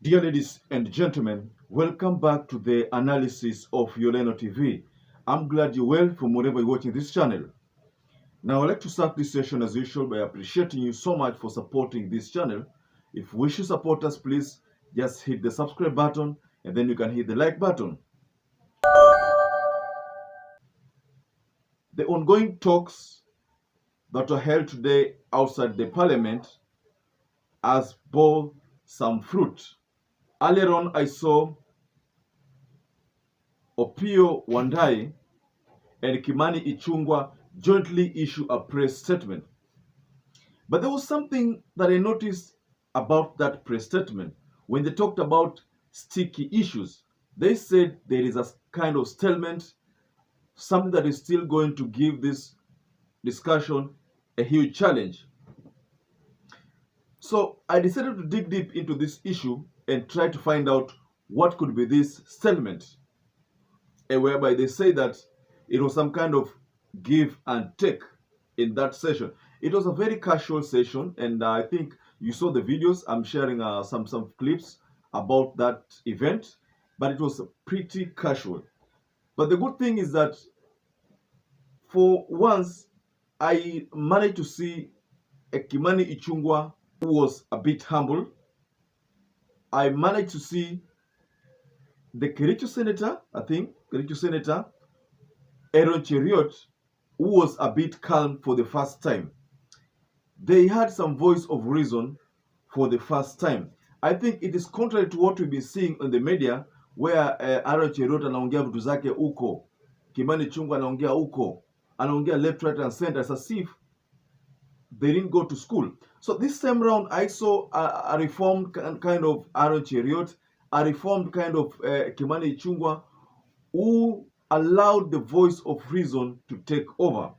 Dear ladies and gentlemen, welcome back to the analysis of YOLENO TV. I'm glad you're well from wherever you're watching this channel. Now, I'd like to start this session as usual by appreciating you so much for supporting this channel. If you wish to support us, please just hit the subscribe button and then you can hit the like button. The ongoing talks that were held today outside the parliament has bore some fruit. Earlier on, I saw Opiyo Wandayi and Kimani Ichung'wah jointly issue a press statement. But there was something that I noticed about that press statement. When they talked about sticky issues, they said there is a kind of stalemate, something that is still going to give this discussion a huge challenge. So I decided to dig deep into this issue and try to find out what could be this stalemate, and whereby they say that it was some kind of give and take in that session. It was a very casual session, and I think you saw the videos. I'm sharing some clips about that event, but it was pretty casual. But the good thing is that for once, I managed to see a Kimani Ichung'wah who was a bit humble. I managed to see the Kericho Senator, Aaron Cheriot, who was a bit calm for the first time. They had some voice of reason for the first time. I think it is contrary to what we've been seeing in the media, where Aaron Cheriot anaongea vitu zake huko, Kimani Ichung'wah anaongea huko, anaongea left, right, and center as if they didn't go to school. So this time round, I saw a reformed kind of Aaron Cheriot, a reformed kind of Kimani Ichung'wah, who allowed the voice of reason to take over.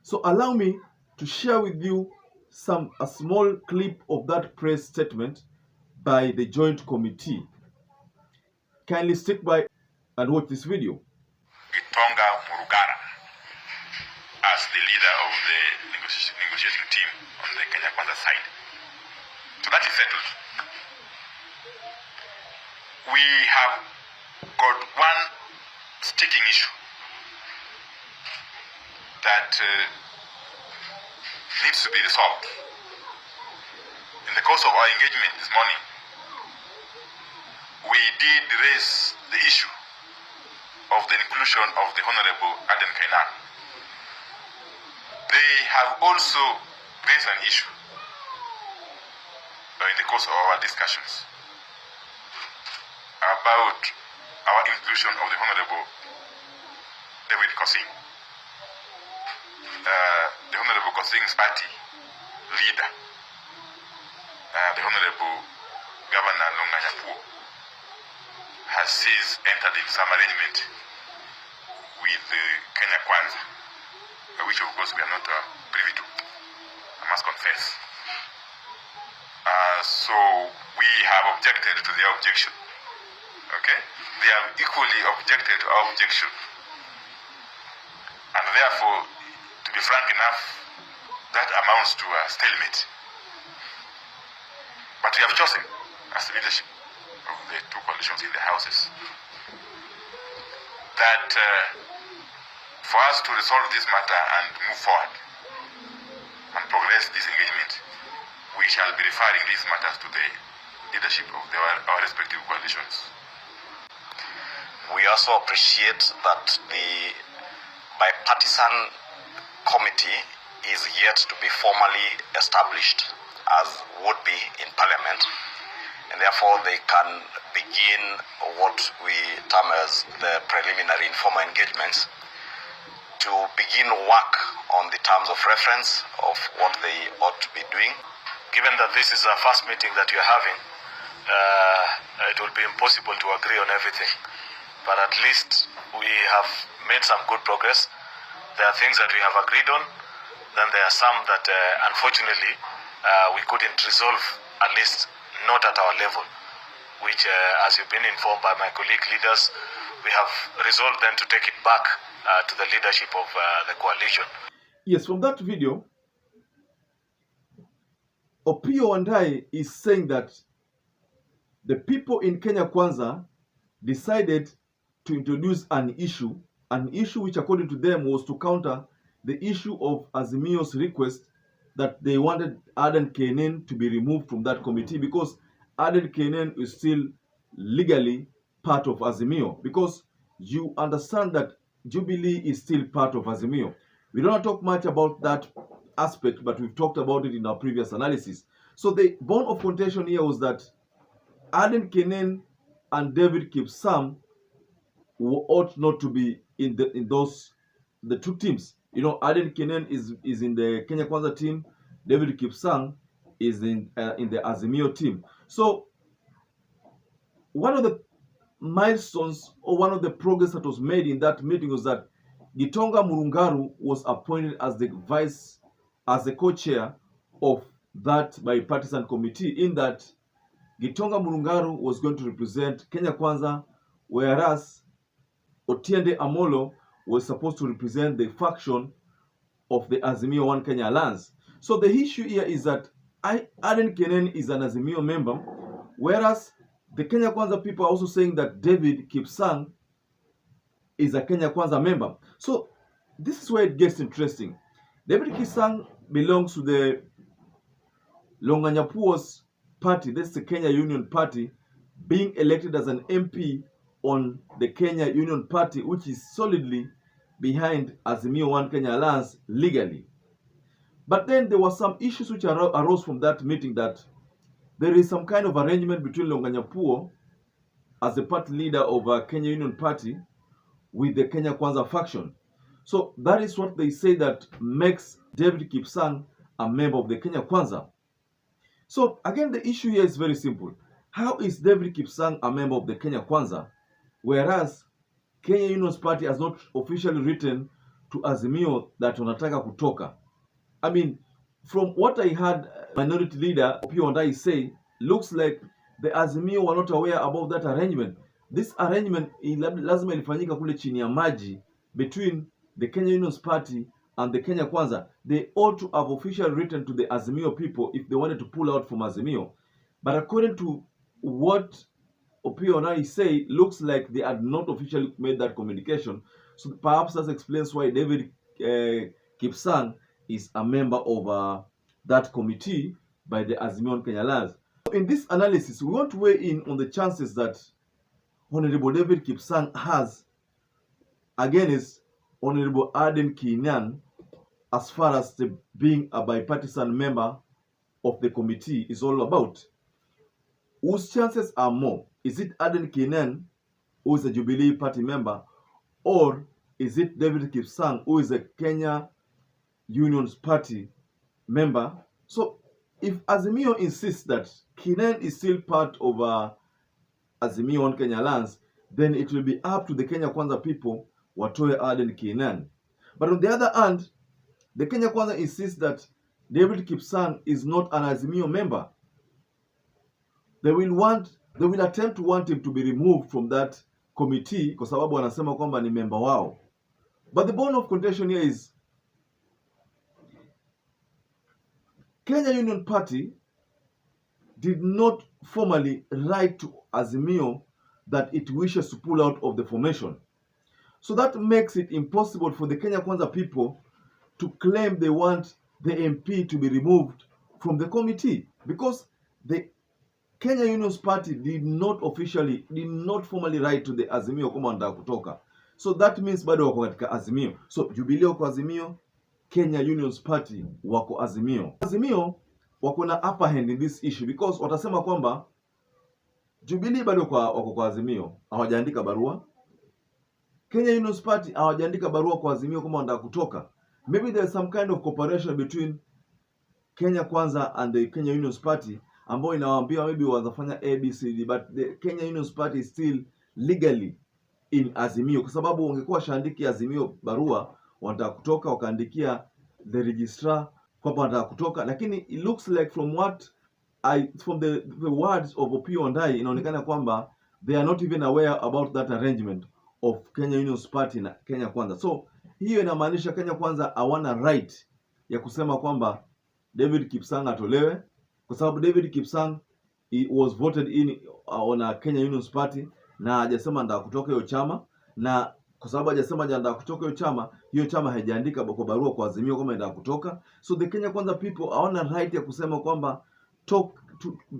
So allow me to share with you a small clip of that press statement by the Joint Committee. Kindly stick by and watch this video. Gitonga Murugara as the leader of the negotiating team on the Kenya Kwanza side. So that is settled. We have got one sticking issue that needs to be resolved. In the course of our engagement this morning, we did raise the issue of the inclusion of the Honorable Aden Kainan. They have also raised an issue in the course of our discussions about our inclusion of the Honorable David Gibson, the Honorable Gibson's party leader, the Honorable Governor Longanyapu, has since entered in some arrangement with Kenya Kwanza, which of course we are not privy to, I must confess. So we have objected to their objection. Okay? They have equally objected to our objection. And therefore, to be frank enough, that amounts to a stalemate. But we have chosen, as the leadership of the two coalitions in the houses, that for us to resolve this matter and move forward and progress this engagement, we shall be referring these matters to the leadership of our respective coalitions. We also appreciate that the bipartisan committee is yet to be formally established, as would be in Parliament, and therefore they can begin what we term as the preliminary informal engagements to begin work on the terms of reference of what they ought to be doing. Given that this is our first meeting that you're having, it will be impossible to agree on everything. But at least we have made some good progress. There are things that we have agreed on. Then there are some that unfortunately we couldn't resolve, at least not at our level, which as you've been informed by my colleague leaders, we have resolved then to take it back to the leadership of the coalition. Yes, from that video, Opiyo Wandayi is saying that the people in Kenya Kwanza decided to introduce an issue which according to them was to counter the issue of Azimio's request that they wanted Aden Kenen to be removed from that committee, because Aden Kenen is still legally part of Azimio, because you understand that Jubilee is still part of Azimio. We don't talk much about that aspect, but we've talked about it in our previous analysis. So the bone of contention here was that Aden Kenen and David Gibson ought not to be in the two teams. You know, Aden Kenen is in the Kenya Kwanza team. David Gibson is in the Azimio team. So one of the milestones or one of the progress that was made in that meeting was that Gitonga Murungaru was appointed as the co-chair of that bipartisan committee, in that Gitonga Murungaru was going to represent Kenya Kwanza, whereas Otiende Amolo was supposed to represent the faction of the Azimio One Kenya Alliance. So the issue here is that Aden Kenen is an Azimio member, whereas the Kenya Kwanza people are also saying that David Gibson is a Kenya Kwanza member. So this is where it gets interesting. David Gibson belongs to the Longanyapuo's party, that's the Kenya Union Party, being elected as an MP on the Kenya Union Party, which is solidly behind Azimio One Kenya Alliance legally. But then there were some issues which arose from that meeting, that there is some kind of arrangement between Longanyapuo as the party leader of a Kenya Union Party with the Kenya Kwanza faction. So that is what they say that makes David Gibson a member of the Kenya Kwanza. So again, the issue here is very simple. How is David Gibson a member of the Kenya Kwanza, whereas Kenya Union's Party has not officially written to Azimio that wanataka kutoka? I mean, from what I heard Minority Leader Opiyo Wandayi say, looks like the Azimio were not aware about that arrangement. This arrangement lazima ilifanyika kule chini ya maji between the Kenya Union's Party and the Kenya Kwanza. They ought to have officially written to the Azimio people if they wanted to pull out from Azimio. But according to what Opiyo Wandayi say, looks like they had not officially made that communication. So perhaps that explains why David Gibson is a member of that committee by the Azimio Kenya Alliance. In this analysis, we want to weigh in on the chances that Honorable David Gibson has against Honorable Aden Kenen as far as being a bipartisan member of the committee is all about. Whose chances are more? Is it Aden Kenen, who is a Jubilee Party member, or is it David Gibson, who is a Kenya Union's Party member? So if Azimio insists that Kenen is still part of Azimio One Kenya Alliance, then it will be up to the Kenya Kwanza people watoe Aden Kenen. But on the other hand, the Kenya Kwanza insists that David Gibson is not an Azimio member. They will attempt to want him to be removed from that committee kwa sababu wanasema kwamba ni member wao. But the bone of contention here is Kenya Union Party did not formally write to Azimio that it wishes to pull out of the formation. So that makes it impossible for the Kenya Kwanza people to claim they want the MP to be removed from the committee, because the Kenya Union's Party did not formally write to the Azimio kama wanataka kutoka. So that means bado wako katika Azimio. So Jubilee wako Azimio, Kenya Union's Party wako Azimio. Azimio wako na upper hand in this issue because watasema kwamba Jubilee bado wako kwa Azimio, hawajaandika barua. Kenya Union's Party hawajaandika barua kwa Azimio kama wanataka kutoka. Maybe there's some kind of cooperation between Kenya Kwanza and the Kenya Union's Party ambao inawaambia maybe wanafanya ABCD, but the Kenya Union's Party is still legally in Azimio, kwa sababu wangekuwa shaandiki Azimio barua wanataka kutoka, wakaandikia the registrar kwamba wanataka kutoka, lakini it looks like from the words of Opiyo Wandayi inaonekana kwamba they are not even aware about that arrangement of Kenya Union's Party na Kenya Kwanza. So hiyo inamaanisha Kenya Kwanza hawana right ya kusema kwamba David Gibson atolewe, kwa sababu David Gibson he was voted in on a Kenya Unionist Party, na hajasema ndio kutoka hiyo chama, na kwa sababu hajasema ndio kutoka hiyo chama haijaandika kwa barua kwa Azimio kama ndio kutoka. So the Kenya Kwanza people hawana right ya kusema kwamba talk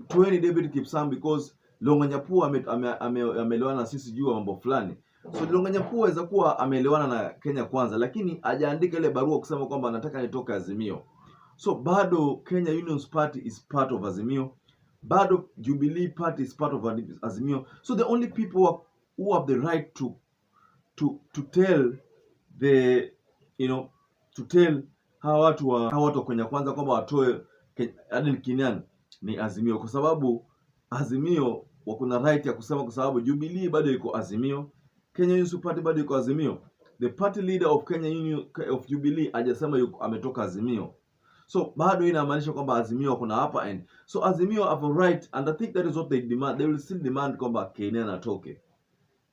to any David Gibson because Longanyapu ameelewana na sisi juu ya mambo fulani. So Longanyapu aweza kuwa ameelewana na Kenya Kwanza, lakini hajaandika ile barua kusema kwamba anataka nitoke Azimio. So bado Kenya Unionist Party is part of Azimio. Bado Jubilee Party is part of Azimio. So the only people who have the right to tell the to tell hawa watu Kenya Kwanza kwamba watoe Aden Kinyan ni Azimio, kwa sababu Azimio wako na right ya kusema, kwa sababu Jubilee bado iko Azimio, Kenya Unionist Party bado iko Azimio. The party leader of Kenya Union of Jubilee hajasema ametoka Azimio. So bado inamaanisha kwamba Azimio kuna upper end. So Azimio have a right, and I think that is what they demand. They will still demand kwamba Kenyan atoke.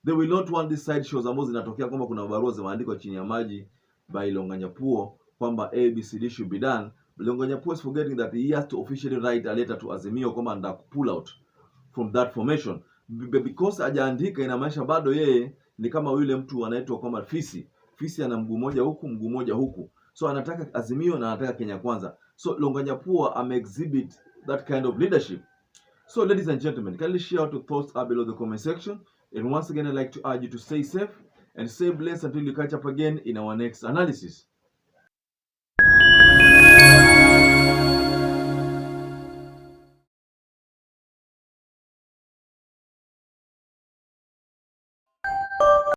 They will not want these side shows ambazo zinatokea kwamba kuna barua zimeandikwa chini ya maji by Longanyapuo kwamba ABCD should be done. Longanyapuo is forgetting that he has to officially write a letter to Azimio kwamba anataka pull out from that formation. Because hajaandika inamaanisha bado yeye ni kama yule mtu anaitwa kwamba fisi. Fisi ana mguu mmoja huku, mguu mmoja huku. So anataka Azimio na anataka Kenya Kwanza. So Longanyapuo exhibit that kind of leadership. So ladies and gentlemen, kindly share your thoughts below the comment section. And once again, I'd like to urge you to stay safe and stay blessed until you catch up again in our next analysis.